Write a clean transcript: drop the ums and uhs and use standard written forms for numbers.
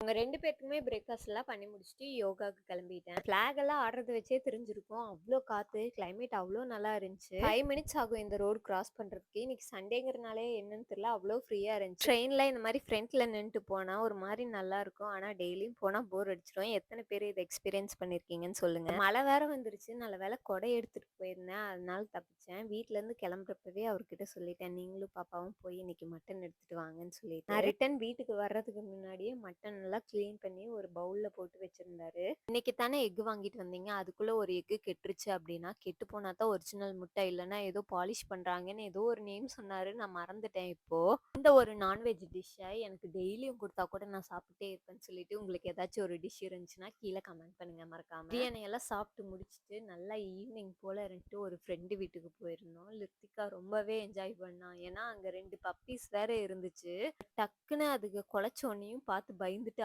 உங்க 2 பேத்துக்குமே பிரேக்ஃபாஸ்ட்லாம் பண்ணி முடிச்சுட்டு யோகாக்கு கிளம்பிட்டேன். ஃபிளாக் எல்லாம் ஆடுறத வச்சே தெரிஞ்சிருக்கும். அவ்ளோ காத்து, கிளைமேட் அவ்ளோ நல்லா இருந்துச்சு. 5 மினிட்ஸ் ஆகும் இந்த ரோடு கிராஸ் பண்றதுக்கு. இன்னைக்கு சண்டேங்கிறனாலே என்னன்னு தெரியல, அவ்ளோ ஃப்ரீயா இருந்துச்சு. ட்ரெயின்ல இந்த மாரி ஃப்ரண்ட்ல நின்னுட்டு போனா ஒரு மாரி நல்லா இருக்கும். ஆனா டெய்லியும் போனா போர் அடிச்சிரும். எத்தன பேர் இத எக்ஸ்பீரியன்ஸ் பண்ணியிருக்கீங்கன்னு சொல்லுங்க. மழை வேற வந்துருச்சு. நல்ல வேளை கொடை எடுத்துட்டு போயிருந்தேன். அதனால தப்பிச்சேன். வீட்ல இருந்து கிளம்புறப்பவே அவர்கிட்ட சொல்லிட்டேன். நீங்களும் பாப்பாவும் போய் இன்னைக்கு மட்டன் எடுத்துட்டு வாங்கன்னு சொல்லிட்டு. நான் ரிட்டர்ன் வீட்டுக்கு வர்றதுக்கு முன்னாடியே மட்டன் நல்லா கிளீன் பண்ணி ஒரு பவுல்ல போட்டு வச்சிருந்தாரு. இன்னைக்கு தானே எக் வாங்கிட்டு வந்தீங்க, அதுக்குள்ள ஒரு எக்கு கெட்டுருச்சு அப்படின்னா, கெட்டு போனா தான் ஒரிஜினல் முட்டை, இல்லைன்னா ஏதோ பாலிஷ் பண்றாங்கன்னு ஏதோ ஒரு நேம் சொன்னாரு. நான் மறந்துட்டேன் இப்போ. இந்த ஒரு நான்வெஜ் டிஷ்ஷை எனக்கு டெய்லியும் கொடுத்தா கூட நான் சாப்பிட்டே இருப்பேன்னு சொல்லிட்டு, உங்களுக்கு ஏதாச்சும் ஒரு டிஷ் இருந்துச்சுன்னா கீழே கமெண்ட் பண்ணுங்க மறக்காம. பிரியாணி எல்லாம் சாப்பிட்டு முடிச்சுட்டு நல்லா ஈவினிங் போல இருந்துட்டு ஒரு ஃப்ரெண்டு வீட்டுக்கு போயிருந்தோம். லித்திகா ரொம்பவே என்ஜாய் பண்ணா. ஏன்னா அங்க 2 பப்பீஸ் வேற இருந்துச்சு. டக்குன்னு அதுக்கு குலைச்ச உடனேயும் பார்த்து பயந்துட்டு